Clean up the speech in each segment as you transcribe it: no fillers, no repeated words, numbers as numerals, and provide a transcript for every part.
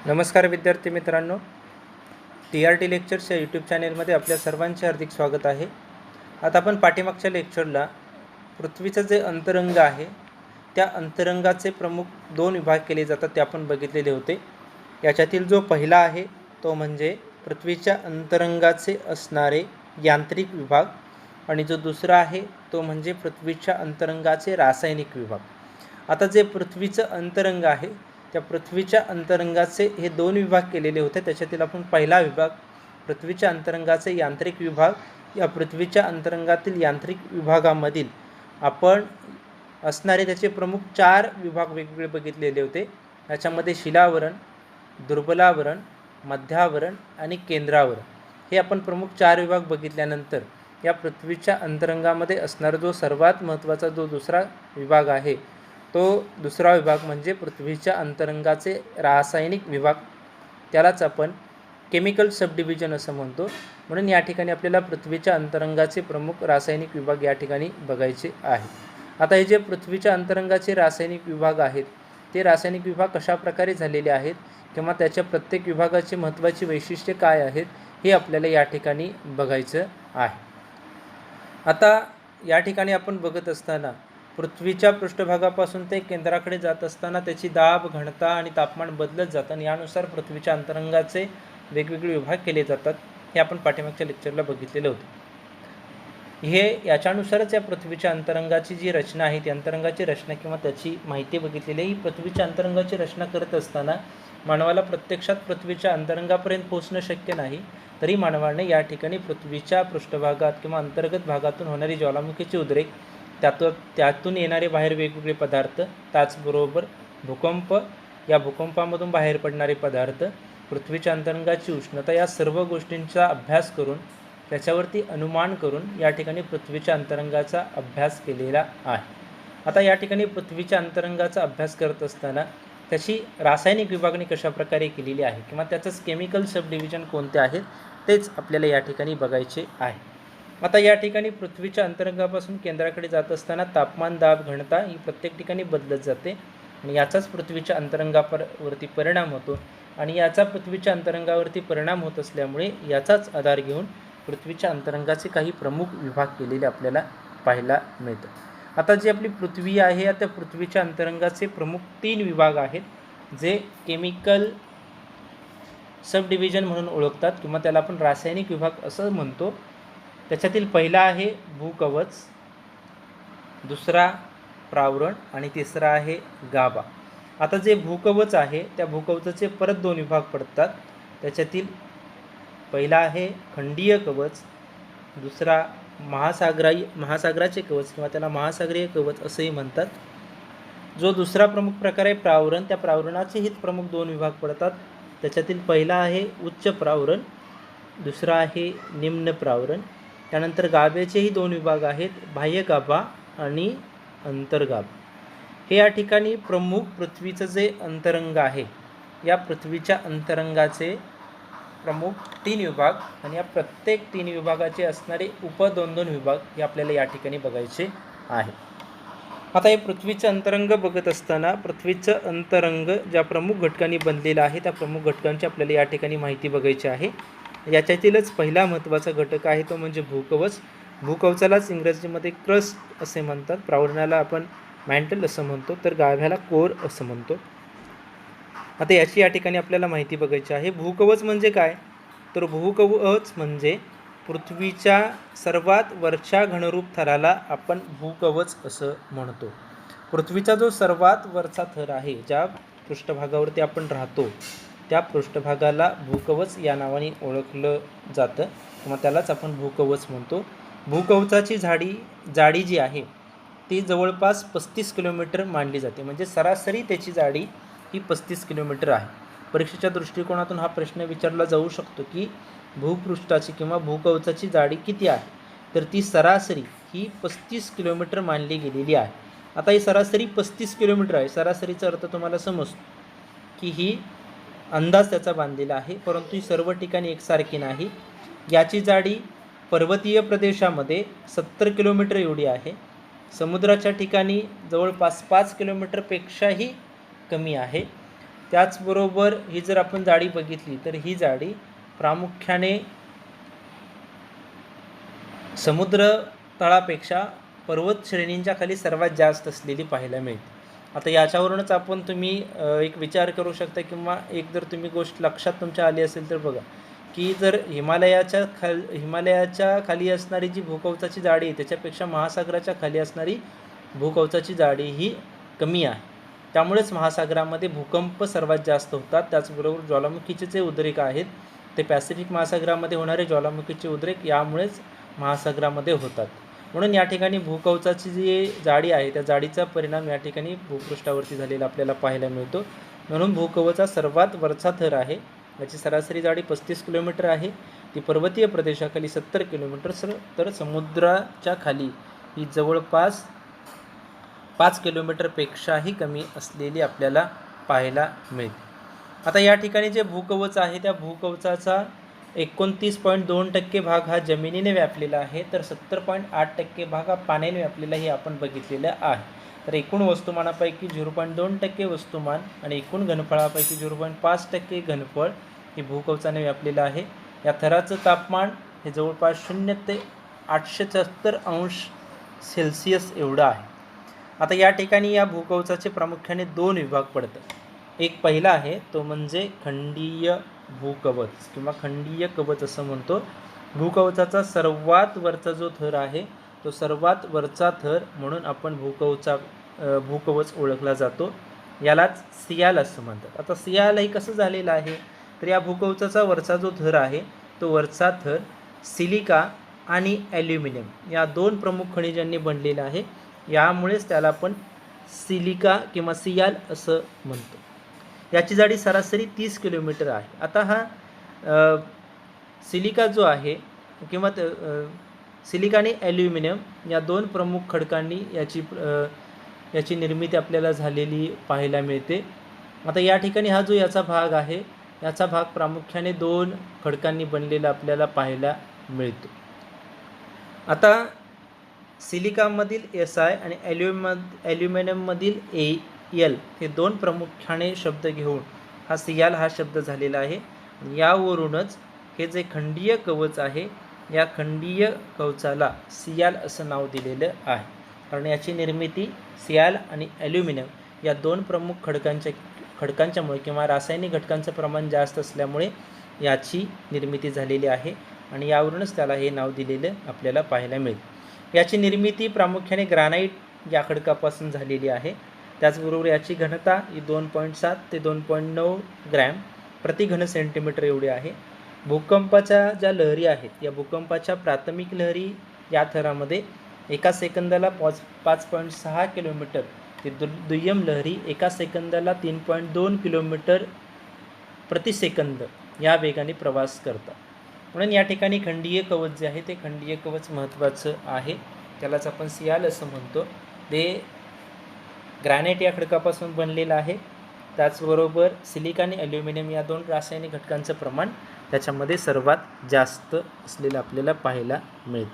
नमस्कार विद्यार्थी मित्रांनो, TRT लेक्चर्स या यूट्यूब चॅनेलमध्ये आपल्या सर्वांचे हार्दिक स्वागत आहे. आता आपण पाठीमागच्या लेक्चरला पृथ्वीचं जे अंतरंग आहे त्या अंतरंगाचे प्रमुख 2 विभाग केले जातात ते आपण बघितलेले होते. याच्यातील जो पहिला आहे तो म्हणजे पृथ्वीच्या अंतरंगाचे असणारे यांत्रिक विभाग आणि जो दुसरा आहे तो म्हणजे पृथ्वीच्या अंतरंगाचे रासायनिक विभाग. आता जे पृथ्वीचं अंतरंग आहे त्या पृथ्वीच्या अंतरंगाचे हे 2 विभाग केलेले होते. त्याच्यातील आपण पहिला विभाग पृथ्वीच्या अंतरंगाचे यांत्रिक विभाग, या पृथ्वीच्या अंतरंगातील यांत्रिक विभागामधील आपण असणारे त्याचे प्रमुख 4 विभाग वेगवेगळे बघितलेले होते. याच्यामध्ये शिलावरण, दुर्बलावरण, मध्यावरण आणि केंद्रावरण हे आपण प्रमुख 4 विभाग बघितल्यानंतर या पृथ्वीच्या अंतरंगामध्ये असणारा जो सर्वात महत्त्वाचा जो दुसरा विभाग आहे तो दुसरा विभाग म्हणजे पृथ्वीच्या अंतरंगाचे रासायनिक विभाग, त्यालाच आपण केमिकल सब डिव्हिजन असं म्हणतो. म्हणून या ठिकाणी आपल्याला पृथ्वीच्या अंतरंगाचे प्रमुख रासायनिक विभाग या ठिकाणी बघायचे आहे. आता हे जे पृथ्वीच्या अंतरंगाचे रासायनिक विभाग आहेत ते रासायनिक विभाग कशा प्रकारे झालेले आहेत किंवा त्याच्या प्रत्येक विभागाची महत्त्वाची वैशिष्ट्ये काय आहेत हे आपल्याला या ठिकाणी बघायचं आहे. आता या ठिकाणी आपण बघत असताना पृथ्वीच्या पृष्ठभागापासून ते केंद्राकडे जात असताना त्याची दाब, घनता आणि तापमान बदलत जातं आणि यानुसार पृथ्वीच्या अंतरंगाचे वेगवेगळे विभाग केले जातात. हे आपण पाठीमागच्या लेक्चरला बघितलेलं होतं. हे याच्यानुसारच या पृथ्वीच्या अंतरंगाची जी रचना आहे ती अंतरंगाची रचना किंवा त्याची माहिती बघितलेली आहे. ही पृथ्वीच्या अंतरंगाची रचना करत असताना मानवाला प्रत्यक्षात पृथ्वीच्या अंतरंगापर्यंत पोहोचणं शक्य नाही, तरी मानवाने या ठिकाणी पृथ्वीच्या पृष्ठभागात किंवा अंतर्गत भागातून होणारी ज्वालामुखीचे उद्रेक, त्यातून येणारे बाहेर वेगवेगळे पदार्थ, त्याचबरोबर भूकंप, या भूकंपामधून बाहेर पडणारे पदार्थ, पृथ्वीच्या अंतरंगाची उष्णता, या सर्व गोष्टींचा अभ्यास करून त्याच्यावरती अनुमान करून या ठिकाणी पृथ्वीच्या अंतरंगाचा अभ्यास केलेला आहे. आता या ठिकाणी पृथ्वीच्या अंतरंगाचा अभ्यास करत असताना त्याची रासायनिक विभागणी कशाप्रकारे केलेली आहे किंवा त्याचंच केमिकल सब डिव्हिजन कोणते आहेत तेच आपल्याला या ठिकाणी बघायचे आहे. आता या ठिकाणी पृथ्वीच्या अंतरंगापासून केंद्राकडे जात असताना तापमान, दाब, घनता ही प्रत्येक ठिकाणी बदलत जाते आणि याचाच पृथ्वीच्या अंतरंगावरती परिणाम होतो आणि याचा पृथ्वीच्या अंतरंगावरती परिणाम होत असल्यामुळे याचाच आधार घेऊन पृथ्वीच्या अंतरंगाचे काही प्रमुख विभाग केलेले आपल्याला पाहायला मिळतं. आता जी आपली पृथ्वी आहे त्या पृथ्वीच्या अंतरंगाचे प्रमुख 3 विभाग आहेत जे केमिकल सब डिव्हिजन म्हणून ओळखतात किंवा त्याला आपण रासायनिक विभाग असं म्हणतो. त्याच्यातील पहिला आहे भूकवच, दुसरा प्रावरण आणि तिसरा आहे गाभा. आता जे भूकवच आहे त्या भूकवचाचे परत 2 विभाग पडतात. त्याच्यातील पहिला आहे खंडीय कवच, दुसरा महासागराचे कवच किंवा त्याला महासागरीय कवच असेही म्हणतात. जो दुसरा प्रमुख प्रकार आहे प्रावरण, त्या प्रावरणाचेही प्रमुख 2 विभाग पडतात. त्याच्यातील पहिला आहे उच्च प्रावरण, दुसरा आहे निम्न प्रावरण. त्यानंतर गाभेचेही 2 विभाग आहेत, बाह्य गाभा आणि अंतर्गाभा. हे या ठिकाणी प्रमुख पृथ्वीचं जे अंतरंग आहे या पृथ्वीच्या अंतरंगाचे प्रमुख 3 विभाग आणि या प्रत्येक 3 विभागाचे असणारे 2-2 विभाग हे आपल्याला या ठिकाणी बघायचे आहे. आता हे पृथ्वीचं अंतरंग बघत असताना पृथ्वीचं अंतरंग ज्या प्रमुख घटकांनी बनलेलं आहे त्या प्रमुख घटकांची आपल्याला या ठिकाणी माहिती बघायची आहे. याच्यातीलच पहिला महत्त्वाचा घटक आहे तो म्हणजे भूकवच. भूकवचालाच इंग्रजीमध्ये क्रस्ट असे म्हणतात, प्रावरणाला आपण मॅन्टल असं म्हणतो, तर गाभ्याला कोर असं म्हणतो. आता याची या ठिकाणी आपल्याला माहिती बघायची आहे. भूकवच म्हणजे काय, तर भूकवच म्हणजे पृथ्वीच्या सर्वात वरच्या घनरूप थराला आपण भूकवच असं म्हणतो. पृथ्वीचा जो सर्वात वरचा थर आहे, ज्या पृष्ठभागावरती आपण राहतो त्या पृष्ठभागाला भूकवच या नावाने ओळखलं जातं किंवा त्यालाच आपण भूकवच म्हणतो. भूकवचाची जाडी जी आहे ती जवळपास 35 किलोमीटर मानली जाते, म्हणजे सरासरी त्याची जाडी ही 35 किलोमीटर आहे. परीक्षेच्या दृष्टिकोनातून हा प्रश्न विचारला जाऊ शकतो की भूपृष्ठाची किंवा भूकवचाची जाडी किती आहे, तर ती सरासरी ही 35 किलोमीटर मानली गेलेली आहे. आता ही सरासरी 35 किलोमीटर आहे. सरासरीचा अर्थ तुम्हाला समजतो की ही अंदाज त्याचा बांधलेला आहे, परंतु ही सर्व ठिकाणी एकसारखी नाही. याची जाडी पर्वतीय प्रदेशामध्ये 70 किलोमीटर एवढी आहे, समुद्राच्या ठिकाणी जवळपास 5 किलोमीटरपेक्षाही कमी आहे त्याचबरोबर ही जर आपण जाडी बघितली तर ही जाडी प्रामुख्याने समुद्र तळापेक्षा पर्वत श्रेणींच्या खाली सर्वात जास्त असलेली पाहायला मिळते. आता याच्यावरूनच आपण तुम्ही एक विचार करू शकता किंवा एक जर तुम्ही गोष्ट लक्षात तुमच्या आली असेल तर बघा की जर हिमालयाच्या खाली असणारी जी भूकवचाची जाडी आहे त्याच्यापेक्षा महासागराच्या खाली असणारी भूकवचाची जाडी ही कमी आहे. त्यामुळेच महासागरामध्ये भूकंप सर्वात जास्त होतात. त्याचबरोबर ज्वालामुखीचे जे उद्रेक आहेत ते पॅसिफिक महासागरामध्ये होणारे ज्वालामुखीचे उद्रेक यामुळेच महासागरामध्ये होतात. म्हणून या ठिकाणी भूकवचाची जी जाडी आहे त्या जाडीचा परिणाम या ठिकाणी भूपृष्ठावरती झालेला आपल्याला पाहायला मिळतो. म्हणून भूकवच हा सर्वात वरचा थर आहे. याची सरासरी जाडी 35 किलोमीटर आहे. ती पर्वतीय प्रदेशाखाली 70 किलोमीटर तर समुद्राच्या खाली ही जवळपास 5 किलोमीटरपेक्षाही कमी असलेली आपल्याला पाहायला मिळते. आता या ठिकाणी जे भूकवच आहे त्या भूकवचाचा 29.2% भाग हा जमिनीने व्यापलेला आहे तर 70.8% भाग हा पाण्याने व्यापलेलाही आपण बघितलेला आहे. तर एकूण वस्तुमानापैकी 0.2% वस्तुमान आणि एकूण घनफळापैकी 0.5% घनफळ हे भूकवचाने व्यापलेलं आहे. या थराचं तापमान हे जवळपास 0 ते 874 अंश सेल्सिअस एवढं आहे. आता या ठिकाणी या भूकवचाचे प्रामुख्याने 2 विभाग पडतात. एक पहिला आहे तो म्हणजे खंडीय भूकवच किंवा खंडीय कवच असं म्हणतो. भूकवचाचा सर्वात वरचा जो थर आहे तो सर्वात वरचा थर म्हणून आपण भूकवच ओळखला जातो. यालाच सियाल असं म्हणतात. आता सियाल हे कसं झालेलं आहे तर या भूकवचाचा वरचा जो थर आहे तो वरचा थर सिलिका आणि ॲल्युमिनियम या 2 प्रमुख खनिजांनी बनलेला आहे. यामुळेच त्याला आपण सिलिका किंवा सियाल असं म्हणतो. याची जाडी सरासरी 30 किलोमीटर आहे. आता हा सिलिका जो आहे किंवा सिलिका आणि ॲल्युमिनियम या 2 प्रमुख खडकांनी याची निर्मिती आपल्याला झालेली पाहायला मिळते. आता या ठिकाणी हा जो याचा भाग आहे याचा भाग प्रामुख्याने 2 खडकांनी बनलेला आपल्याला पाहायला मिळतो. आता सिलिकामधील SI आणि ॲल्युमिनियममधील AL हे 2 प्रामुख्याने शब्द घेऊन हा सियाल हा शब्द झालेला आहे. यावरूनच हे जे खंडीय कवच आहे या खंडीय कवचाला सियाल असं नाव दिलेलं आहे. कारण याची निर्मिती सियाल आणि ॲल्युमिनियम या 2 प्रमुख खडकांच्यामुळे किंवा रासायनिक घटकांचं प्रमाण जास्त असल्यामुळे याची निर्मिती झालेली आहे आणि यावरूनच त्याला हे नाव दिलेलं आपल्याला पाहायला मिळते. याची निर्मिती प्रामुख्याने ग्रानाइट या खडकापासून झालेली आहे. त्याचबरोबर याची घनता ही 2.7 ते 2.9 ग्रॅम प्रति घन सेंटीमीटर एवढी आहे. भूकंपाच्या ज्या लहरी आहेत या भूकंपाच्या प्राथमिक लहरी या थरामध्ये एका सेकंदाला 5.6 किलोमीटर ते दुय्यम लहरी एका सेकंदाला 3.2 किलोमीटर प्रति सेकंद या वेगाने प्रवास करतात. म्हणून या ठिकाणी खंडीय कवच जे आहे ते खंडीय कवच महत्त्वाचं आहे. त्यालाच आपण सियाल असं म्हणतो. ते ग्रॅनाइट या खडकापासून बनलेलं आहे. त्याचबरोबर सिलिका आणि ॲल्युमिनियम या 2 रासायनिक घटकांचं प्रमाण त्याच्यामध्ये सर्वात जास्त असलेलं आपल्याला पाहायला मिळेल.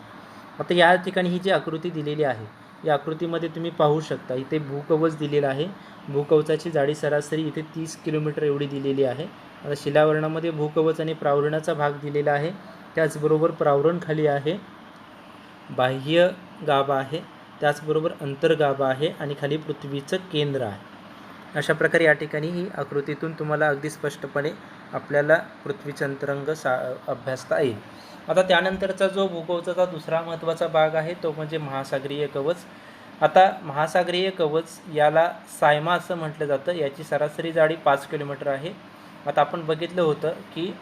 आता या ठिकाणी ही जी आकृती दिलेली आहे या आकृतीमध्ये तुम्ही पाहू शकता इथे भूकवच दिलेलं आहे. भूकवचाची जाडी सरासरी इथे 30 किलोमीटर एवढी दिलेली आहे. आता शिलावरणामध्ये भूकवच आणि प्रावरणाचा भाग दिलेला आहे. त्याचबरोबर प्रावरण खाली आहे, बाह्य गाभा आहे, त्याचबरोबर अंतर्गाभा आहे आणि खाली पृथ्वीचं केंद्र आहे. अशा प्रकारे या ठिकाणी ही आकृतीतून तुम्हाला अगदी स्पष्टपणे आपल्याला पृथ्वीचे अंतरंग अभ्यासता येईल. आता त्यानंतरचा जो भूकवचाचा दुसरा महत्त्वाचा भाग आहे तो म्हणजे महासागरीय कवच. आता महासागरीय कवच याला सायमा असं म्हटलं जातं. याची सरासरी जाडी 5 किलोमीटर आहे. आता आपण बघितलं होतं की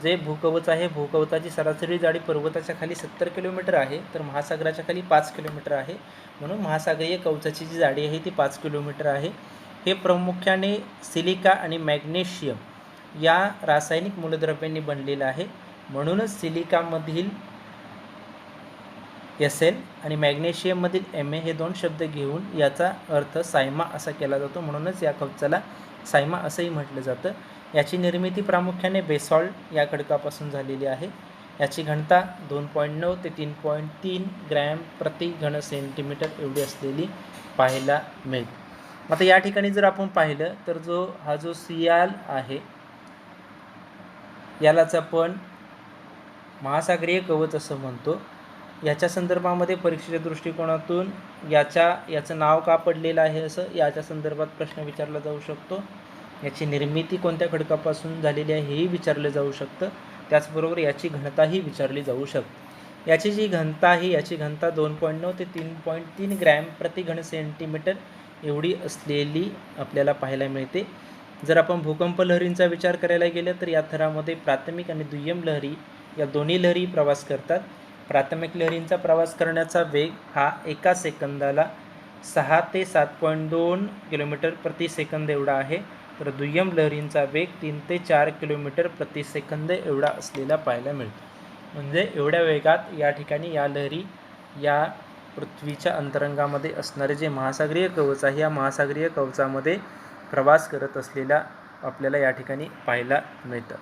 जे भूकवच आहे भूकवचाची सरासरी जाडी पर्वताच्या खाली 70 किलोमीटर आहे तर महासागराच्या खाली 5 किलोमीटर आहे. म्हणून महासागरीय कवचाची जी जाडी आहे ती 5 किलोमीटर आहे. हे प्रामुख्याने सिलिका आणि मॅग्नेशियम या रासायनिक मूलद्रव्यांनी बनलेलं आहे. म्हणूनच सिलिकामधील SN आणि मॅग्नेशियममधील Ma हे 2 शब्द घेऊन याचा अर्थ सायमा असा केला जातो. म्हणूनच या कवचाला सायमा असंही म्हटलं जातं. याची निर्मिती प्रामुख्याने बेसॉल्ट या खडकापासून झालेली आहे. याची घनता 2.9 ते 3.3 ग्रॅम प्रति घन सेंटीमीटर एवढी असलेली पाहायला मिळते. आता या ठिकाणी जर आपण पाहिलं तर हा जो सियाल आहे यालाच आपण महासागरीय कवच असं म्हणतो. याच्या संदर्भामध्ये परीक्षेच्या दृष्टिकोनातून याचं नाव का पडलेलं आहे असं याच्या संदर्भात प्रश्न विचारला जाऊ शकतो. याची निर्मिती कोणत्या खडकापासून झालेली आहे हेही विचारलं जाऊ शकतं. त्याचबरोबर याची घनताही विचारली जाऊ शकते. याची जी घनता आहे याची घनता 2.9 ते 3.3 ग्रॅम प्रति घन सेंटीमीटर एवढी असलेली आपल्याला पाहायला मिळते. जर आपण भूकंप लहरींचा विचार करायला गेलं तर या थरामध्ये प्राथमिक आणि दुय्यम लहरी या दोन्ही लहरी प्रवास करतात. प्राथमिक लहरींचा प्रवास करण्याचा वेग हा एका सेकंदाला 6 ते 7.2 किलोमीटर प्रति सेकंद एवढा आहे. तर दुय्यम लहरींचा वेग 3 ते 4 किलोमीटर प्रति सेकंद एवढा असलेला पाहायला मिळतो. म्हणजे एवढ्या वेगात या ठिकाणी या लहरी या पृथ्वीच्या अंतरंगामध्ये असणारे जे महासागरीय कवच आहे या महासागरीय कवचामध्ये प्रवास करत असलेला आपल्याला या ठिकाणी पाहायला मिळतात.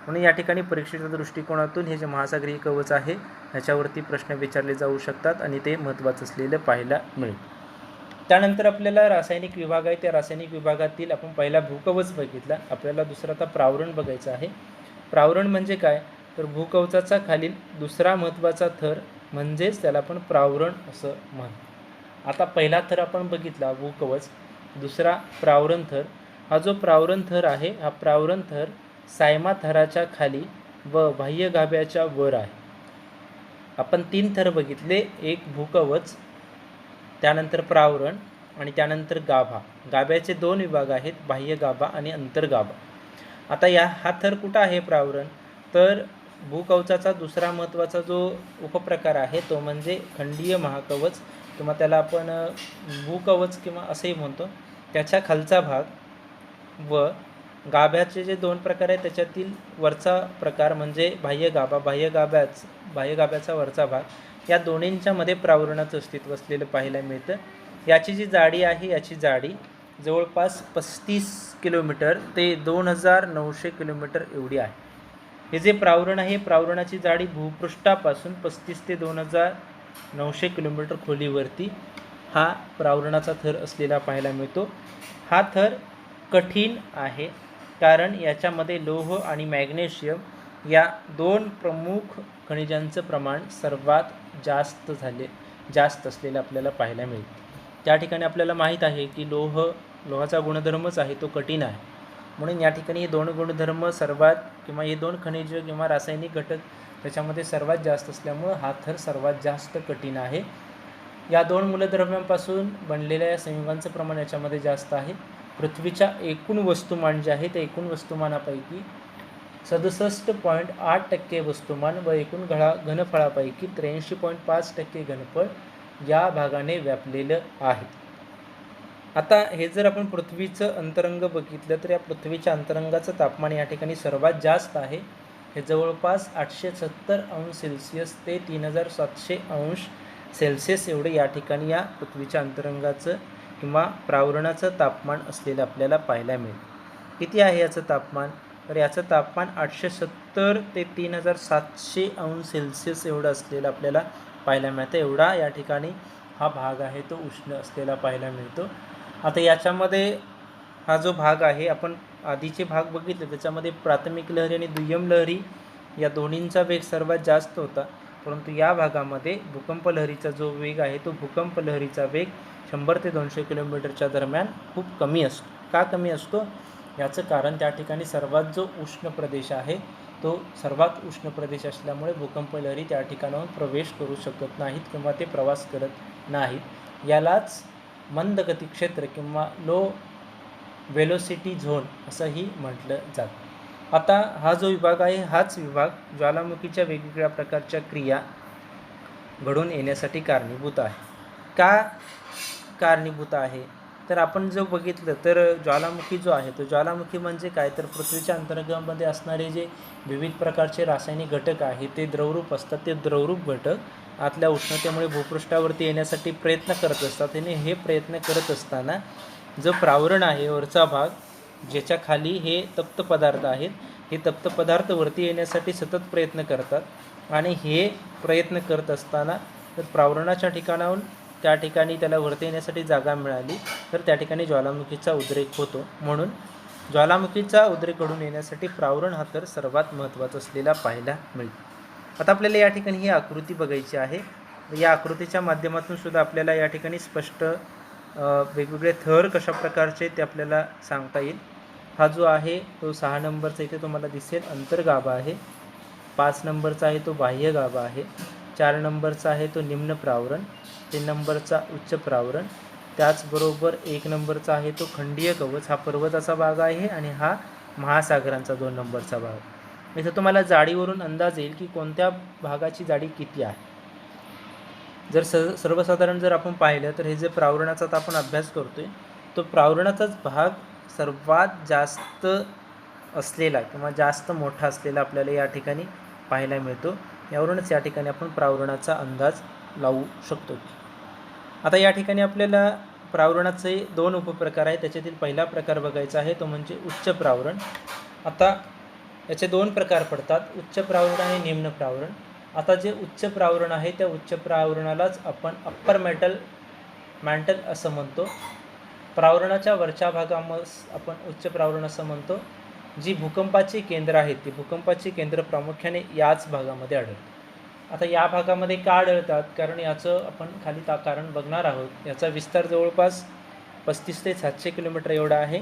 म्हणून या ठिकाणी परीक्षेच्या दृष्टिकोनातून हे जे महासागरीय कवच आहे ह्याच्यावरती प्रश्न विचारले जाऊ शकतात आणि ते महत्त्वाचं असलेलं पाहायला मिळेल. त्यानंतर आपल्याला रासायनिक विभाग आहे. त्या रासायनिक विभागातील आपण पहिला भूकवच बघितला. आपल्याला दुसरा आता प्रावरण बघायचं आहे. प्रावरण म्हणजे काय तर भूकवचाचा खालील दुसरा महत्त्वाचा थर म्हणजेच त्याला आपण प्रावरण असं म्हणतो. आता पहिला थर आपण बघितला भूकवच, दुसरा प्रावरण थर. हा जो प्रावरण थर आहे हा प्रावरण थर सायमा थराच्या खाली व बाह्य गाभ्याच्या वर आहे. आपण 3 थर बघितले, एक भूकवच, त्यानंतर प्रावरण आणि त्यानंतर गाभा. गाभ्याचे 2 विभाग आहेत, बाह्य गाभा आणि अंतर्गाभा. आता हा थर कुठं आहे प्रावरण तर भूकवचाचा दुसरा महत्त्वाचा जो उपप्रकार आहे तो म्हणजे खंडीय महाकवच किंवा त्याला आपण भूकवच किंवा असेही म्हणतो. त्याच्या खालचा भाग व गाभ्याचे जे 2 प्रकार आहेत त्याच्यातील वरचा प्रकार म्हणजे बाह्य गाभ्याचा वरचा भाग या दोन्हींच्या मध्ये प्रावरणाचं अस्तित्व असलेलं पाहायला मिळतं. याची जी जाडी आहे याची जाडी जवळपास 35 किलोमीटर ते 2900 किलोमीटर एवढी आहे. हे जे प्रावरण आहे प्रावरणाची जाडी भूपृष्ठापासून 35 ते 2900 किलोमीटर खोलीवरती हा प्रावरणाचा थर असलेला पाहायला मिळतो. हा थर कठीण आहे कारण याच्यामध्ये लोह आणि मॅग्नेशियम या 2 प्रमुख खनिजांचं प्रमाण सर्वात जास्त असलेलं आपल्याला पाहायला मिळतं. त्या ठिकाणी आपल्याला माहीत आहे की लोहाचा गुणधर्मच आहे तो कठीण आहे. म्हणून या ठिकाणी हे 2 गुणधर्म सर्वात किंवा हे 2 खनिज किंवा रासायनिक घटक त्याच्यामध्ये सर्वात जास्त असल्यामुळं हा थर सर्वात जास्त कठीण आहे. या 2 मूलद्रव्यांपासून बनलेल्या या संयुगांचं प्रमाण याच्यामध्ये जास्त आहे. पृथ्वीच्या एकूण वस्तुमान जे आहे त्या एकूण वस्तुमानापैकी 67.8% वस्तुमान व एकूण घनफळापैकी 83.5% घनफळ या भागाने व्यापलेलं आहे. आता हे जर आपण पृथ्वीचं अंतरंग बघितलं तर या पृथ्वीच्या अंतरंगाचं तापमान या ठिकाणी सर्वात जास्त आहे. हे जवळपास 870 अंश सेल्सिअस ते 3700 अंश सेल्सिअस एवढे या ठिकाणी या पृथ्वीच्या अंतरंगाचं किंवा प्रावरणाचं तापमान असलेलं आपल्याला पाहायला मिळेल. किती आहे याचं तापमान तर याचं तापमान 870 ते 3700 अंश सेल्सिअस एवढं असलेलं आपल्याला पाहायला मिळतं. एवढा या ठिकाणी हा भाग आहे तो उष्ण असलेला पाहायला मिळतो. आता याच्यामध्ये हा जो भाग आहे आपण आधीचे भाग बघितले त्याच्यामध्ये प्राथमिक लहरी आणि दुय्यम लहरी या दोन्हींचा वेग सर्वात जास्त होता. परंतु या भागामध्ये भूकंप लहरीचा जो वेग आहे तो भूकंप लहरीचा वेग 100 ते 200 किलोमीटरच्या दरम्यान खूप कमी असतो. का कमी असतो याचं कारण त्या ठिकाणी सर्वात जो उष्ण प्रदेश आहे तो सर्वात उष्ण प्रदेश असल्यामुळे भूकंप लहरी त्या ठिकाणाहून प्रवेश करू शकत नाहीत किंवा ते प्रवास करत नाहीत. यालाच मंद गती क्षेत्र किंवा लो वेलोसिटी झोन असंही म्हटलं जातं. आता हा जो विभाग आहे हाच विभाग ज्वालामुखीच्या वेगवेगळ्या प्रकारच्या क्रिया घडून येण्यासाठी कारणीभूत आहे. का कारणीभूत आहे तर आपण जो बघितलं तर ज्वालामुखी जो आहे तो ज्वालामुखी म्हणजे काय तर पृथ्वीच्या अंतर्गतामध्ये असणारे जे विविध प्रकारचे रासायनिक घटक आहेत ते द्रवरूप असतात. ते द्रवरूप घटक आतल्या उष्णतेमुळे भूपृष्ठावरती येण्यासाठी प्रयत्न करत असतात आणि हे प्रयत्न करत असताना जो प्रावरण आहे वरचा भाग ज्याच्या खाली हे तप्त पदार्थ आहेत हे तप्त पदार्थ वरती येण्यासाठी सतत प्रयत्न करतात आणि हे प्रयत्न करत असताना तर प्रावरणाच्या ठिकाणाहून त्या ठिकाणी त्याला वरती येण्यासाठी जागा मिळाली तर त्या ठिकाणी ज्वालामुखीचा उद्रेक होतो. म्हणून ज्वालामुखीचा उद्रेक घडून येण्यासाठी प्रावरण हा तर सर्वात महत्त्वाचा असलेला पाहायला मिळतो. आता आपल्याला या ठिकाणी ही आकृती बघायची आहे. या आकृतीच्या माध्यमातून सुद्धा आपल्याला या ठिकाणी स्पष्ट वेगवेगळे थर कशा प्रकारचे ते आपल्याला सांगता येईल. हा जो आहे तो 6 नंबरचा इथे तुम्हाला दिसेल अंतर्गाभा आहे. 5 नंबरचा आहे तो बाह्य गाभा आहे. 4 नंबरचा आहे तो निम्न प्रावरण. 3 नंबरचा उच्च प्रावरण. त्याचबरोबर 1 नंबरचा आहे तो खंडीय कवच, हा पर्वताचा भाग आहे आणि हा महासागरांचा 2 नंबरचा भाग. इथं तुम्हाला जाडीवरून अंदाज येईल की कोणत्या भागाची जाडी किती आहे. जर सर्वसाधारण जर आपण पाहिलं तर हे जे प्रावरणाचा आता आपण अभ्यास करतोय तो प्रावरणाचाच भाग सर्वात जास्त असलेला किंवा जास्त मोठा असलेला आपल्याला या ठिकाणी पाहायला मिळतो. यावरूनच या ठिकाणी आपण प्रावरणाचा अंदाज लावू शकतो. आता या ठिकाणी आपल्याला प्रावरणाचे 2 उपप्रकार आहेत. त्याच्यातील पहिला प्रकार बघायचा आहे तो म्हणजे उच्च प्रावरण. आता याचे 2 प्रकार पडतात, उच्च प्रावरण आणि निम्न प्रावरण. आता जे उच्च प्रावरण आहे त्या उच्च प्रावरणालाच आपण अप्पर मॅन्टल असं म्हणतो. प्रावरणाच्या वरच्या भागामध्ये आपण उच्च प्रावरण असं म्हणतो. जी भूकंपाची केंद्र आहेत ती भूकंपाची केंद्र प्रामुख्याने याच भागामध्ये आढळतात. आता या भागामध्ये का आढळतात, कारण याचं आपण खाली कारण बघणार आहोत. याचा विस्तार जवळपास 35 ते 700 किलोमीटर एवढा आहे.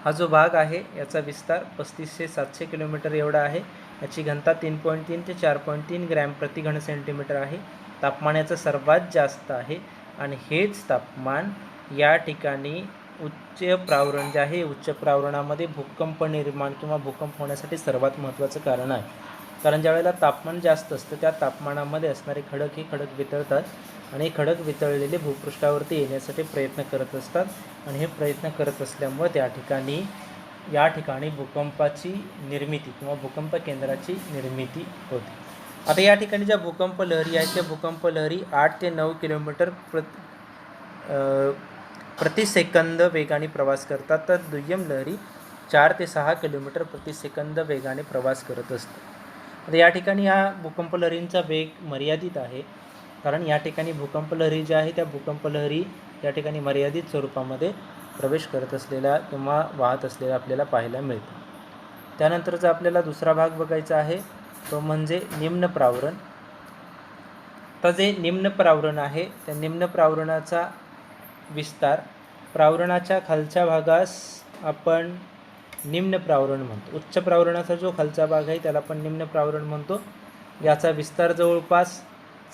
हा जो भाग आहे याचा विस्तार 35 ते 700 किलोमीटर एवढा आहे. याची घनता 3.3 ते 4.3 ग्रॅम प्रति घन सेंटीमीटर आहे. तापमान याचं सर्वात जास्त आहे आणि हेच तापमान या ठिकाणी उच्च प्रावरण जे आहे उच्च प्रावरणामध्ये भूकंप निर्माण किंवा भूकंप होण्यासाठी सर्वात महत्त्वाचं कारण आहे. कारण ज्यावेळेला तापमान जास्त असतं त्या तापमानामध्ये असणारे खडक हे खडक वितळतात आणि खडक वितळलेले भूपृष्ठावरती येण्यासाठी प्रयत्न करत असतात आणि हे प्रयत्न करत असल्यामुळे या ठिकाणी भूकंपाची निर्मिती किंवा भूकंप केंद्राची निर्मिती होते. आता या ठिकाणी ज्या भूकंप लहरी आहेत त्या भूकंप लहरी 8 ते 9 किलोमीटर प्रति सेकंद वेगाने प्रवास करतात, तर दुय्यम लहरी 4 ते 6 किलोमीटर प्रति सेकंद वेगाने प्रवास करत असतात. आता या ठिकाणी या भूकंप लहरींचा वेग मर्यादित आहे, कारण या ठिकाणी भूकंप लहरी ज्या आहे त्या भूकंप लहरी या ठिकाणी मर्यादित स्वरूपामध्ये प्रवेश करत असलेला किंवा वाहत असलेला आपल्याला पाहायला मिळतं. त्यानंतरचा आपल्याला दुसरा भाग बघायचा आहे तो म्हणजे निम्न प्रावरण. तर जे निम्न प्रावरण आहे त्या निम्न प्रावरणाचा विस्तार प्रावरणाच्या खालच्या भागास आपण निम्न प्रावरण म्हणतो. उच्च प्रावरणाचा जो खालचा भाग आहे त्याला आपण निम्न प्रावरण म्हणतो. याचा विस्तार जवळपास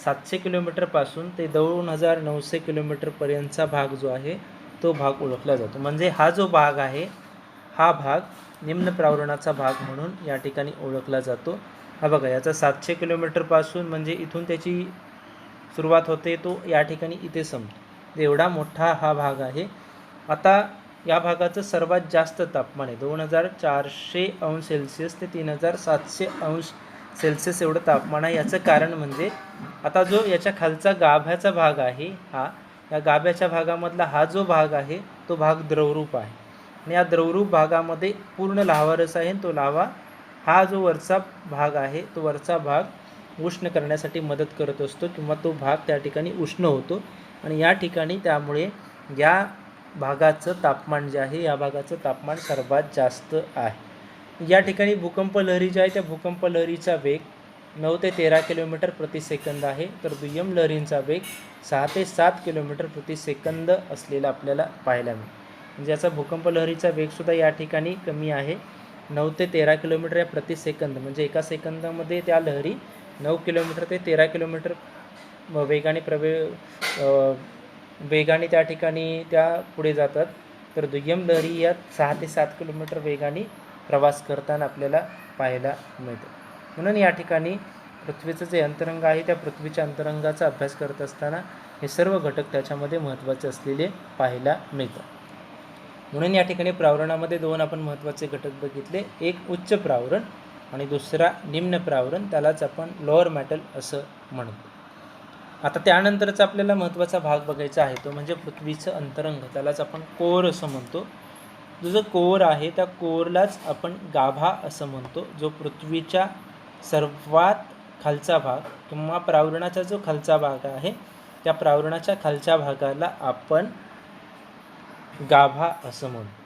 700 किलोमीटरपासून ते 2900 किलोमीटरपर्यंतचा भाग जो आहे तो भाग ओळखला जातो. म्हणजे हा जो भाग आहे हा भाग निम्न प्रावरणाचा भाग म्हणून या ठिकाणी ओळखला जातो. हा बघा याचा 700 किलोमीटरपासून म्हणजे इथून त्याची सुरुवात होते तो या ठिकाणी इथे संपतो. एवढा मोठा हा भाग आहे. आता या भागाचं सर्वात जास्त तापमान आहे 2400 अंश सेल्सिअस ते 3700 अंश सेल्सिअस एवढं तापमान आहे. याचं कारण म्हणजे आता जो याच्या खालचा गाभ्याचा भाग आहे या गाभ्याच्या भागामधला हा जो भाग आहे तो भाग द्रवरूप आहे आणि या द्रवरूप भागामध्ये पूर्ण लाव्हारस आहे. तो लाव्हा हा जो वरचा भाग आहे तो वरचा भाग उष्ण करण्यासाठी मदत करत असतो किंवा तो भाग त्या ठिकाणी उष्ण होतो आणि या ठिकाणी त्यामुळे या भागाचं तापमान जे आहे या भागाचं तापमान सर्वात जास्त आहे. या ठिकाणी भूकंप लहरी जी आहे त्या भूकंप लहरीचा वेग 9 ते 13 किलोमीटर प्रति सेकंद आहे, तर दुय्यम लहरींचा वेग 6 ते 7 किलोमीटर प्रति सेकंद असलेला आपल्याला पाहायला मिळेल. म्हणजे याचा भूकंप लहरीचा वेगसुद्धा या ठिकाणी कमी आहे 9 ते 13 किलोमीटर या प्रति सेकंद. म्हणजे एका सेकंदामध्ये त्या लहरी 9 किलोमीटर ते 13 किलोमीटर वेगाने त्या ठिकाणी त्या पुढे जातात, तर दुय्यम लहरी या 6 ते 7 किलोमीटर वेगाने प्रवास करताना आपल्याला पाहायला मिळतं. म्हणून या ठिकाणी पृथ्वीचं जे अंतरंग आहे त्या पृथ्वीच्या अंतरंगाचा अभ्यास करत असताना हे सर्व घटक त्याच्यामध्ये महत्त्वाचे असलेले पाहायला मिळतात. म्हणून या ठिकाणी प्रावरणामध्ये 2 आपण महत्त्वाचे घटक बघितले, एक उच्च प्रावरण आणि दुसरा निम्न प्रावरण, त्यालाच आपण लोअर मॅटल असं म्हणतो. आता त्यानंतरचा आपल्याला महत्त्वाचा भाग बघायचा आहे तो म्हणजे पृथ्वीचं अंतरंग, त्यालाच आपण कोर असं म्हणतो. जो कोर आहे त्या कोरलाच आपण गाभा असं म्हणतो. जो पृथ्वीच्या सर्वात खालचा भाग किंवा प्रावरणाचा जो खालचा भाग आहे त्या प्रावरणाच्या खालच्या भागाला आपण गाभा असं म्हणतो.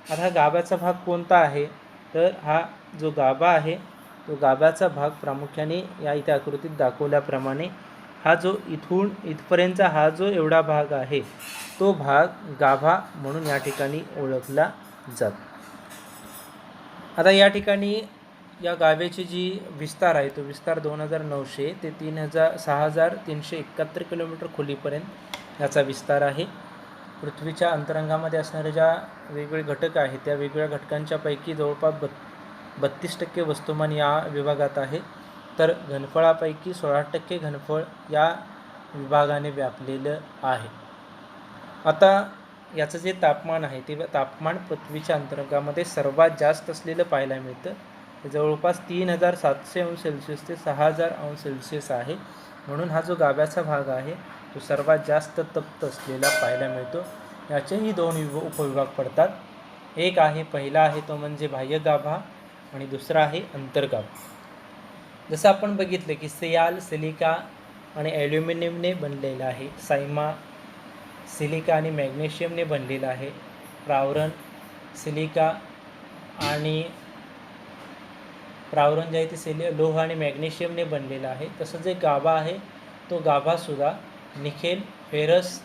आता हा गाभ्याचा भाग कोणता आहे, तर हा जो गाभा आहे तो गाभ्याचा भाग प्रामुख्याने या इथे आकृतीत दाखवल्याप्रमाणे हा जो इथून इथपर्यंतचा हा जो एवढा भाग आहे तो भाग गाभा म्हणून या ठिकाणी ओळखला जातो. आता या ठिकाणी या गाभ्याची जी विस्तार आहे तो विस्तार 2900 ते 6371 किलोमीटर खोलीपर्यंत याचा विस्तार आहे. पृथ्वीच्या अंतरंगामध्ये असणारे ज्या वेगवेगळे घटक आहेत त्या वेगवेगळ्या घटकांच्या पैकी जवळपास 32% वस्तुमान या विभागात आहे, तर घनफळापैकी 16% घनफळ या विभागाने व्यापलेलं आहे. आता याचं जे तापमान आहे ते तापमान पृथ्वीच्या अंतरंगामध्ये सर्वात जास्त असलेलं पाहायला मिळतं. जवळपास 3700 अंश सेल्सिअस ते 6000 अंश सेल्सिअस आहे. म्हणून हा जो गाभ्याचा भाग आहे तो सर्वात जास्त तप्त असलेला पाहायला मिळतो. याचेही 2 उपविभाग पडतात. एक आहे पहिला आहे तो म्हणजे बाह्य गाभा आणि दुसरा आहे अंतर्गाभा. जसं आपण बघितलं की सियाल सिलिका आणि ॲल्युमिनियमने बनलेला आहे, सायमा सिलिका आणि मॅग्नेशियमने बनलेला आहे, प्रावरण सिलिका आणि प्रावरण जे आहे ते लोह आणि मॅग्नेशियमने बनलेला आहे. तसं जे गाभा आहे तो गाभासुद्धा निकेल फेरस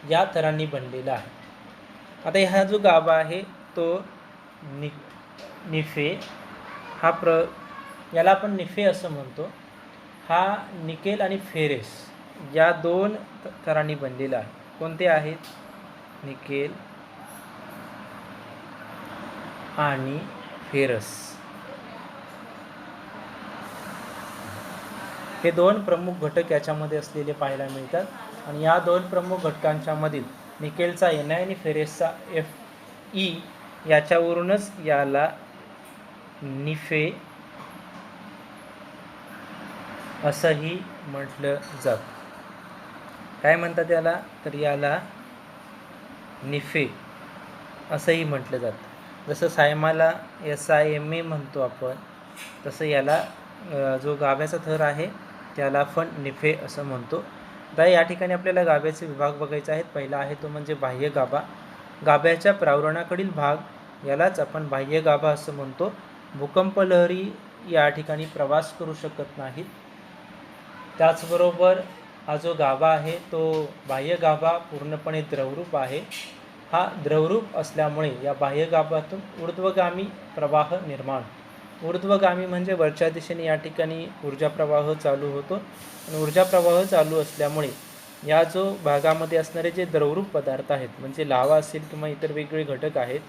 या थरांनी बनलेला आहे. आता हा जो गाभा आहे तो निफे हा याला आपण निफे असं म्हणतो. हा निकेल आणि फेरस या 2 थरांनी बनलेला आहे. कोणते आहेत? निकेल आणि फेरस हे 2 प्रमुख घटक याच्यामध्ये असलेले पाहायला मिळतात. आणि या 2 प्रमुख घटकांच्या मधील निकेलचा Na आणि फेरसचा Fe याच्यावरूनच याला निफे असंही म्हटलं जातं. काय म्हणतात याला? तर याला निफे असंही म्हटलं जातं. जसं सायमाला SIMA म्हणतो आपण, तसं याला जो गाभ्याचा थर आहे त्याला आपण निफे असं म्हणतो. आता या ठिकाणी आपल्याला गाभ्याचे विभाग बघायचे आहेत. पहिला आहे तो म्हणजे बाह्य गाभा. गाभ्याच्या प्रावरणाकडील भाग यालाच आपण बाह्य गाभा असं म्हणतो. भूकंप लहरी या ठिकाणी प्रवास करू शकत नाहीत. त्याचबरोबर हा जो गाभा आहे तो बाह्य गाभा पूर्णपणे द्रवरूप आहे. हा द्रवरूप असल्यामुळे या बाह्य गाभातून ऊर्ध्वगामी प्रवाह निर्माण. ऊर्ध्वगामी म्हणजे वरच्या दिशेने या ठिकाणी ऊर्जा प्रवाह चालू होतो. आणि ऊर्जा प्रवाह चालू असल्यामुळे या जो भागामध्ये असणारे जे द्रवरूप पदार्थ आहेत म्हणजे लावा असेल किंवा इतर वेगवेगळे घटक आहेत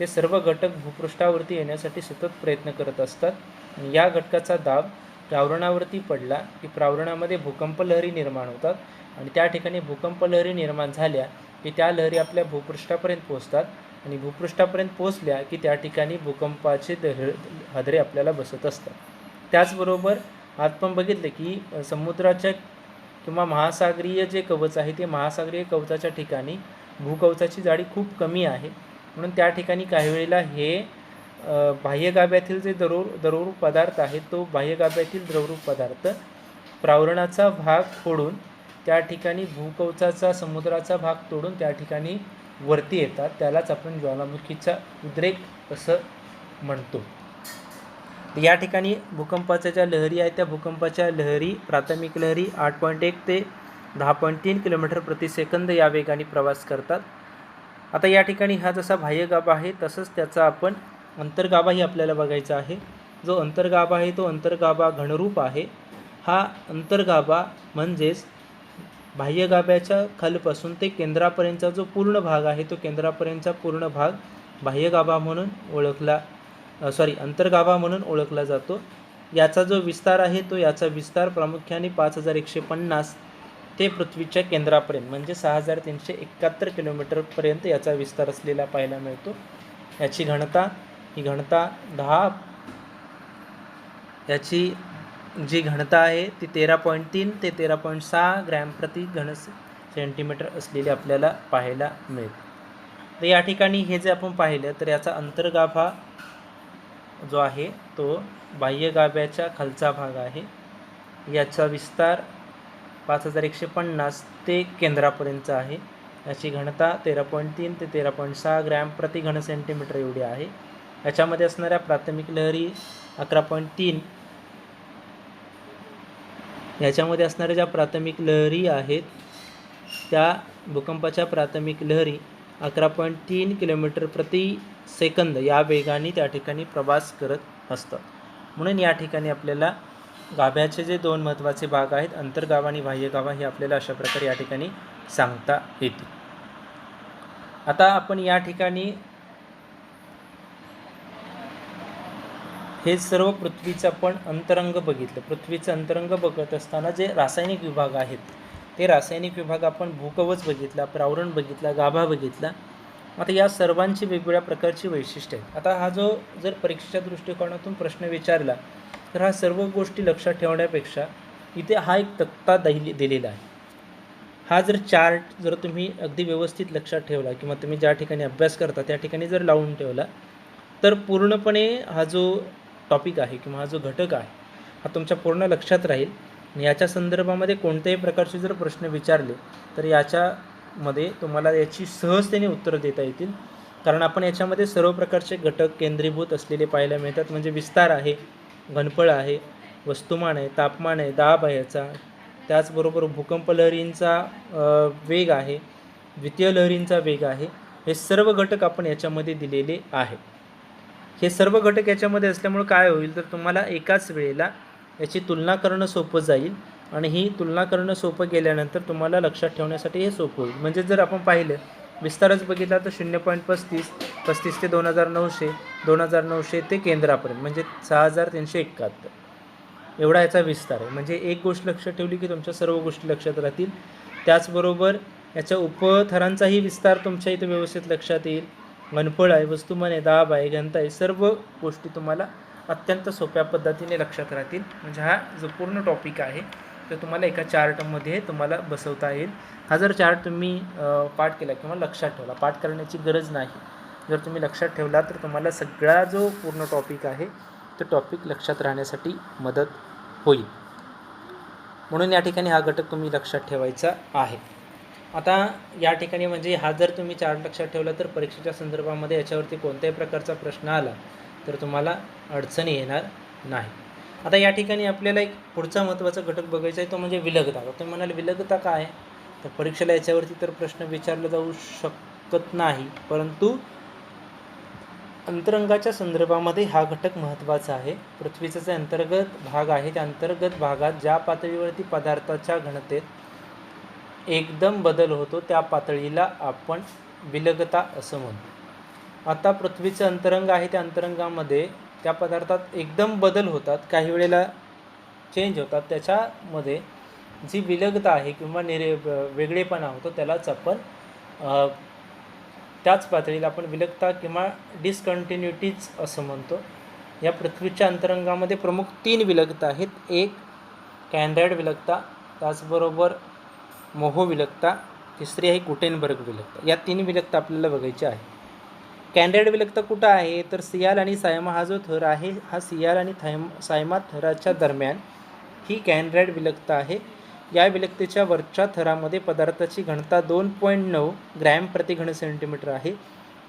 ते सर्व घटक भूपृष्ठावरती येण्यासाठी सतत प्रयत्न करत असतात. आणि या घटकाचा दाब प्रावरणावरती पडला की प्रावरणामध्ये भूकंप लहरी निर्माण होतात. आणि त्या ठिकाणी भूकंप लहरी निर्माण झाल्या की त्या लहरी आपल्या भूपृष्ठापर्यंत पोहोचतात. आणि भूपृष्ठापर्यंत पोहोचल्या की त्या ठिकाणी भूकंपाचे हादरे आपल्याला बसत असतात. त्याचबरोबर आपण बघितलं की समुद्राच्या किंवा महासागरीय जे कवच आहे ते महासागरीय कवचाच्या ठिकाणी भूकवचाची जाडी खूप कमी आहे. म्हणून त्या ठिकाणी काही वेळेला हे बाह्य गाभ्यातील जे द्रवरूप पदार्थ आहे तो बाह्य गाभ्यातील द्रवरूप पदार्थ प्रावरणाचा भाग फोडून त्या ठिकाणी भूकवचाचा समुद्राचा भाग तोडून त्या ठिकाणी वरती येतात. त्यालाच आपण ज्वालामुखीचा उद्रेक असं म्हणतो. या ठिकाणी भूकंपाच्या ज्या लहरी आहेत त्या भूकंपाच्या लहरी प्राथमिक लहरी 8.1 ते 10.3 किलोमीटर प्रति सेकंद या वेगाने प्रवास करतात. आता या ठिकाणी हा जसा बाह्य गाभा आहे तसंच त्याचा आपण अंतर्गाभाही आपल्याला बघायचा आहे. जो अंतर्गाभा आहे तो अंतर्गाभा घनरूप आहे. हा अंतर्गाभा म्हणजेच बाह्य गाभ्याच्या खालपासून ते केंद्रापर्यंतचा जो पूर्ण भाग आहे तो केंद्रापर्यंतचा पूर्ण भाग बाह्य गाभा म्हणून अंतर्गाभा म्हणून ओळखला जातो. याचा जो विस्तार आहे तो याचा विस्तार प्रामुख्याने 5150 ते पृथ्वीच्या केंद्रापर्यंत म्हणजे 6371 किलोमीटरपर्यंत याचा विस्तार असलेला पाहायला मिळतो. याची घनता 10 याची जी घनता आहे ती 13.3 ते 13.6 ग्रॅम प्रति घन सेंटीमीटर असलेली आपल्याला पाहायला मिळते. तर या ठिकाणी हे जे आपण पाहिलं तर याचा अंतर्गाभा जो आहे तो बाह्य गाभ्याच्या खालचा भाग आहे. याचा विस्तार 5150 ते केंद्रापर्यंत आहे. याची घनता 13.3 ते 13.6 ग्रॅम प्रति घन सेंटीमीटर एवढी आहे. याच्यामध्ये असणाऱ्या प्राथमिक लहरी 11.3, याच्यामध्ये असणाऱ्या ज्या प्राथमिक लहरी आहेत त्या भूकंपाच्या प्राथमिक लहरी 11.3 किलोमीटर प्रति सेकंद या वेगाने त्या ठिकाणी प्रवास करत असतात. म्हणून या ठिकाणी आपल्याला गाभ्याचे जे दोन महत्त्वाचे भाग आहेत, अंतर्गाभा आणि बाह्यगाभा, हे आपल्याला अशा प्रकारे या ठिकाणी सांगता येते. आता आपण या ठिकाणी हे सर्व पृथ्वीचं आपण अंतरंग बघितलं. पृथ्वीचं अंतरंग बघत असताना जे रासायनिक विभाग आहेत ते रासायनिक विभाग आपण भूकवच बघितला, प्रावरण बघितला, गाभा बघितला. आता या सर्वांची वेगवेगळ्या प्रकारची वैशिष्ट्ये आहेत. आता हा जो जर परीक्षेच्या दृष्टिकोनातून प्रश्न विचारला तर हा सर्व गोष्टी लक्षात ठेवण्यापेक्षा इथे हा एक तक्ता दिलेला आहे. हा जर चार्ट जर तुम्ही अगदी व्यवस्थित लक्षात ठेवला किंवा तुम्ही ज्या ठिकाणी अभ्यास करता त्या ठिकाणी जर लावून ठेवला तर पूर्णपणे हा जो टॉपिक आहे किंवा हा जो घटक आहे हा तुमच्या पूर्ण लक्षात राहील. आणि याच्या संदर्भामध्ये कोणत्याही प्रकारचे जर प्रश्न विचारले तर याच्यामध्ये तुम्हाला याची सहजतेने उत्तरं देता येतील. कारण आपण याच्यामध्ये सर्व प्रकारचे घटक केंद्रीभूत असलेले पाहायला मिळतात. म्हणजे विस्तार आहे, घनफळ आहे, वस्तुमान आहे, तापमान आहे, दाब आहे याचा, त्याचबरोबर भूकंप लहरींचा वेग आहे, द्वितीय लहरींचा वेग आहे. हे सर्व घटक आपण याच्यामध्ये दिलेले आहे. हे सर्व घटक याच्यामध्ये असल्यामुळे काय होईल तर तुम्हाला एकाच वेळेला याची तुलना करणं सोपं जाईल. आणि ही तुलना करणं सोपं गेल्यानंतर तुम्हाला लक्षात ठेवण्यासाठी हे सोपं होईल. म्हणजे जर आपण पाहिलं विस्तारच बघितला तर 0.35 ते 2900, 2900 ते केंद्रापर्यंत म्हणजे 6371 एवढा याचा विस्तार आहे. म्हणजे एक गोष्ट लक्षात ठेवली की तुमच्या सर्व गोष्टी लक्षात राहतील. त्याचबरोबर याच्या उपथरांचाही विस्तार तुमच्या इथे व्यवस्थित लक्षात येईल. घनफळ आहे, वस्तुमान आहे, दाब आहे, घनता आहे, सर्व गोष्टी तुम्हाला अत्यंत सोप्या पद्धतीने लक्षात राहतील. म्हणजे हा जो पूर्ण टॉपिक आहे तो तुम्हाला एका चार्टमध्ये तुम्हाला बसवता येईल. हा जर चार्ट तुम्ही पाठ केला किंवा लक्षात ठेवला, पाठ करण्याची गरज नाही, जर तुम्ही लक्षात ठेवला तर तुम्हाला सगळा जो पूर्ण टॉपिक आहे तो टॉपिक लक्षात राहण्यासाठी मदत होईल. म्हणून या ठिकाणी हा घटक तुम्ही लक्षात ठेवायचा आहे. आता या ठिकाणी म्हणजे हा जर तुम्ही चार्ट लक्षात ठेवला तर परीक्षेच्या संदर्भामध्ये याच्यावरती कोणत्याही प्रकारचा प्रश्न आला तर तुम्हाला अडचणी येणार नाही. आता या ठिकाणी आपल्याला एक पुढचा महत्त्वाचा घटक बघायचा आहे तो म्हणजे विलगता. तुम्ही म्हणाल विलगता काय? तर परीक्षेला याच्यावरती तर प्रश्न विचारला जाऊ शकत नाही, परंतु अंतरंगाच्या संदर्भामध्ये हा घटक महत्त्वाचा आहे. पृथ्वीचा जे अंतर्गत भाग आहे त्या अंतर्गत भागात ज्या पातळीवरती पदार्थाच्या घनतेत एकदम बदल होतो त्या पातळीला आपण विलगता असं म्हणतो. आता पृथ्वीचं अंतरंग आहे त्या अंतरंगामध्ये त्या पदार्थात एकदम बदल होतात, काही वेळेला चेंज होतात. त्याच्यामध्ये जी विलगता आहे किंवा वेगळेपणा होतो त्यालाच आपण त्याच पातळीला आपण विलगता किंवा डिस्कंटिन्युटीज असं म्हणतो. या पृथ्वीच्या अंतरंगामध्ये प्रमुख 3 विलगता आहेत. एक कॅनरॅड विलगता, त्याचबरोबर मोहो विलगता, तिसरी आहे गुटेनबर्ग विलगता. या 3 विलगता आपल्याला बघायच्या आहे. कॅनरॅड विलगता कुठं आहे तर सियाल आणि सायमा हा जो थर आहे हा सियाल आणि सायमा थराच्या दरम्यान ही कॅनरॅड विलगता आहे. या विलगतेच्या वरच्या थरामध्ये पदार्थाची घनता 2.9 ग्रॅम प्रति घन सेंटीमीटर आहे,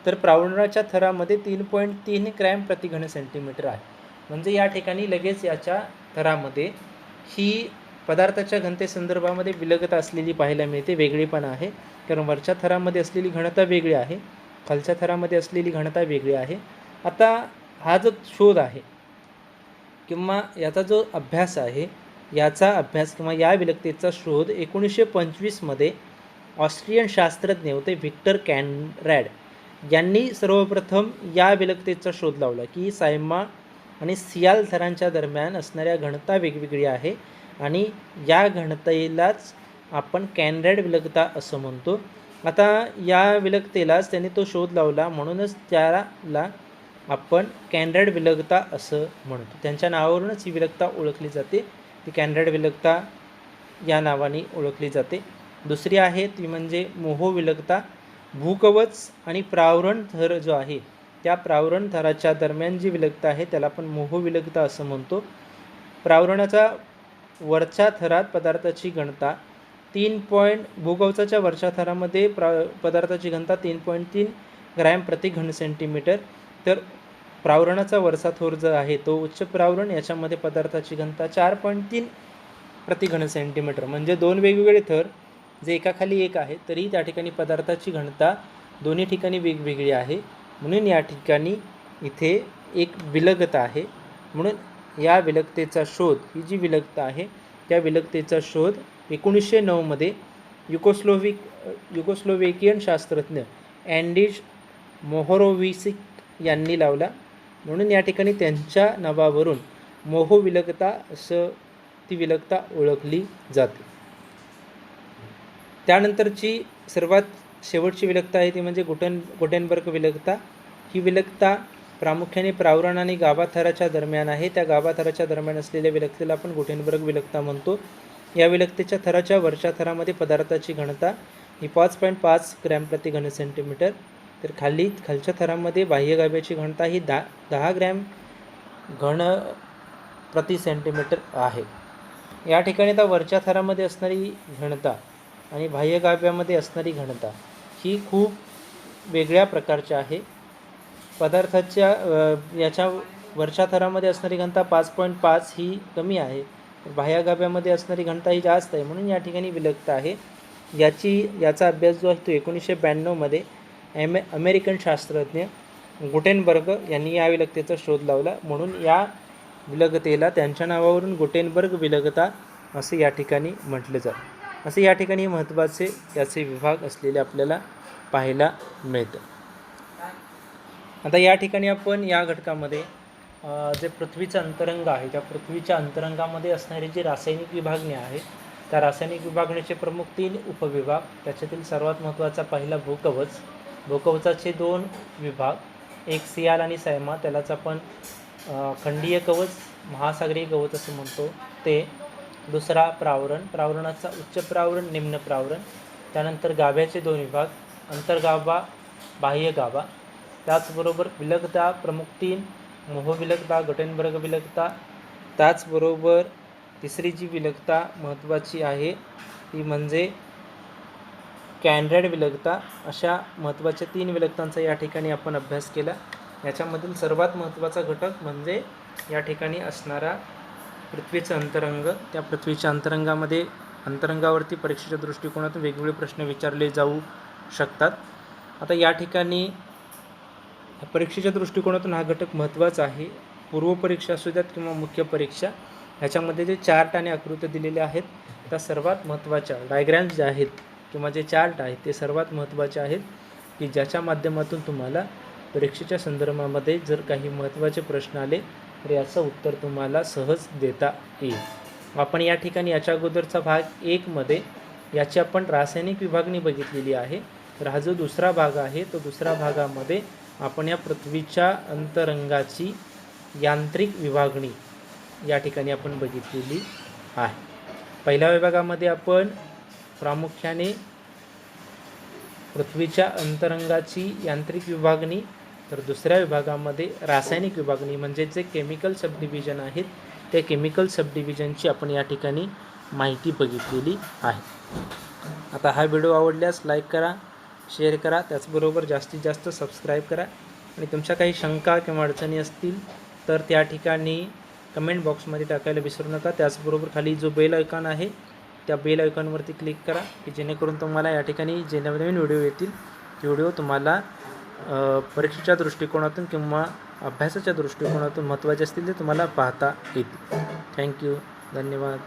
तर प्रावरणाच्या थरामध्ये 3.3 ग्रॅम प्रति घन सेंटीमीटर आहे. म्हणजे या ठिकाणी लगेच याच्या थरामध्ये ही पदार्थाच्या घनतेसंदर्भामध्ये विलगता असलेली पाहायला मिळते, वेगळीपणा आहे. कारण वरच्या थरामध्ये असलेली घनता वेगळी आहे, खालच्या थरामध्ये असलेली घनता वेगळी आहे. आता हा जो शोध आहे किंवा याचा जो अभ्यास आहे, याचा अभ्यास किंवा या विलगतेचा शोध 1925मध्ये ऑस्ट्रियन शास्त्रज्ञ होते व्हिक्टर कॅनरॅड यांनी सर्वप्रथम या विलगतेचा शोध लावला की सायमा आणि सियाल थरांच्या दरम्यान असणाऱ्या घनता वेगवेगळी आहे आणि या घनतेलाच आपण कॅनरॅड विलगता असं म्हणतो. आता या विलगतेलाच त्यांनी तो शोध लावला, म्हणूनच त्याला आपण कॅनरॅड विलगता असं म्हणतो. त्यांच्या नावावरूनच ही विलगता ओळखली जाते, ती कॅनरॅड विलगता या नावाने ओळखली जाते. दुसरी आहे ती म्हणजे मोहो विलगता. भूकवच आणि प्रावरण थर जो आहे त्या प्रावरण थराच्या दरम्यान जी विलगता आहे त्याला आपण मोहो विलगता असं म्हणतो. प्रावरणाचा वरच्या थरात पदार्थाची घनता भूकवचाच्या वरच्या थरामध्ये पदार्थाची घनता 3.3 ग्रॅम प्रति घन सेंटीमीटर, तर प्रावरणाचा वरचा थर जो आहे तो उच्च प्रावरण, याच्यामध्ये पदार्थाची घनता 4.3 प्रति घन सेंटीमीटर. म्हणजे दोन वेगवेगळे थर जे एकाखाली एक आहे, तरी त्या ठिकाणी पदार्थाची घनता दोन्ही ठिकाणी वेगवेगळी आहे. म्हणून या ठिकाणी इथे एक विलगता आहे. म्हणून या विलगतेचा शोध, ही जी विलगता आहे त्या विलगतेचा शोध 1909 मध्ये युगोस्लोवेकियन शास्त्रज्ञ अँडीज मोहोरोव्हिसिक यांनी लावला. म्हणून या ठिकाणी त्यांच्या नावावरून मोहो विलगता असं ती विलगता ओळखली जाते. त्यानंतरची सर्वात शेवटची विलगता आहे ती म्हणजे गुटेनबर्ग विलगता. ही विलगता प्रामुख्याने प्रावरण आणि गाभा थराच्या दरम्यान आहे. त्या गाभा थराच्या दरम्यान असलेल्या विलगतेला आपण गुटेनबर्ग विलगता म्हणतो. या विलगतेच्या थराच्या वरच्या थरामध्ये पदार्थाची घनता ही 5.5 ग्रॅम प्रति घन सेंटीमीटर, तर खालच्या थरामध्ये बाह्य गाभ्याची घनता ही 10 ग्रॅम घन प्रति सेंटीमीटर आहे. या ठिकाणी आता वरच्या थरामध्ये असणारी घनता आणि बाह्य गाभ्यामध्ये असणारी घनता ही खूप वेगळ्या प्रकारची आहे. पदार्थाच्या याच्या वरच्या थरामध्ये असणारी घनता 5.5 ही कमी आहे, बाह्य गाभ्यामध्ये असणारी घनता ही जास्त आहे. म्हणून या ठिकाणी विलगता आहे. याचा अभ्यास जो आहे तो 1992 मध्ये अमेरिकन शास्त्रज्ञ गुटेनबर्ग यांनी या विलगतेचा शोध लावला. म्हणून या विलगतेला त्यांच्या नावावरून गुटेनबर्ग विलगता असे या ठिकाणी म्हटले जाते. असे या ठिकाणी महत्त्वाचे याचे विभाग असलेले आपल्याला पाहायला मिळतं. आता या ठिकाणी आपण या घटकामध्ये जे पृथ्वीचं अंतरंग आहे त्या पृथ्वीच्या अंतरंगामध्ये असणारी जी रासायनिक विभागणी आहे त्या रासायनिक विभागणीचे प्रमुख 3 उपविभाग. त्याच्यातील सर्वात महत्त्वाचा पहिला भूकवच. भूकवचाचे 2 विभाग, एक सियाल आणि सैमा, त्यालाच आपण खंडीय कवच, महासागरीय कवच असं म्हणतो ते. दुसरा प्रावरण, प्रावरणाचा उच्च प्रावरण, निम्न प्रावरण. त्यानंतर गाभ्याचे 2 विभाग, अंतर्गाभा, बाह्य गाभा. त्याचबरोबर विलगता प्रमुख 3, मोहो विलगता, गुटेनबर्ग विलगता. त्याचबरोबर तिसरी जी विलगता महत्त्वाची आहे ती म्हणजे कॅनरॅड विलगता. अशा महत्त्वाच्या 3 विलगतांचा या ठिकाणी आपण अभ्यास केला. याच्यामधील सर्वात महत्त्वाचा घटक म्हणजे या ठिकाणी असणारा पृथ्वीचं अंतरंग. त्या पृथ्वीच्या अंतरंगावरती परीक्षेच्या दृष्टिकोनातून वेगवेगळे प्रश्न विचारले जाऊ शकतात. आता या ठिकाणी परीक्षेच्या दृष्टिकोनातून हा घटक महत्त्वाचा आहे. पूर्वपरीक्षा असू द्यात किंवा मुख्य परीक्षा, ह्याच्यामध्ये जे चार्ट आणि आकृत्या दिलेल्या आहेत त्या सर्वात महत्त्वाच्या, डायग्रॅम्स जे आहेत किंवा जे चार्ट आहेत ते सर्वात महत्त्वाचे आहेत की ज्याच्या माध्यमातून तुम्हाला परीक्षेच्या संदर्भामध्ये जर काही महत्त्वाचे प्रश्न आले तर याचं उत्तर तुम्हाला सहज देता येईल. आपण या ठिकाणी याच्या अगोदरचा भाग 1 मध्ये याची आपण रासायनिक विभागणी बघितलेली आहे. तर हा जो दुसरा भाग आहे तो दुसऱ्या भागामध्ये आपण या पृथ्वीच्या अंतरंगाची यांत्रिक विभागणी या ठिकाणी आपण बघितलेली आहे. पहिल्या विभागामध्ये आपण प्रामुख्याने पृथ्वीच्या अंतरंगाची यांत्रिक विभागणी, तर दुसऱ्या विभागामध्ये रासायनिक विभागणी म्हणजे जे केमिकल सब डिव्हिजन आहेत त्या केमिकल सब डिव्हिजनची आपण या ठिकाणी माहिती बघितलेली आहे. आता हा व्हिडिओ आवडल्यास लाईक करा, शेअर करा, त्याचबरोबर जास्तीत जास्त सबस्क्राईब करा. आणि तुमच्या काही शंका किंवा अडचणी असतील तर त्या ठिकाणी कमेंट बॉक्समध्ये टाकायला विसरू नका. त्याचबरोबर खाली जो बेल आयकॉन आहे त्या बेल आयकॉनवरती क्लिक करा की जेणेकरून तुम्हाला या ठिकाणी जे नवीन व्हिडिओ येतील ते व्हिडिओ तुम्हाला परीक्षेच्या दृष्टिकोनातून किंवा अभ्यासाच्या दृष्टिकोनातून महत्त्वाचे असतील ते तुम्हाला पाहता येतील. थँक्यू, धन्यवाद.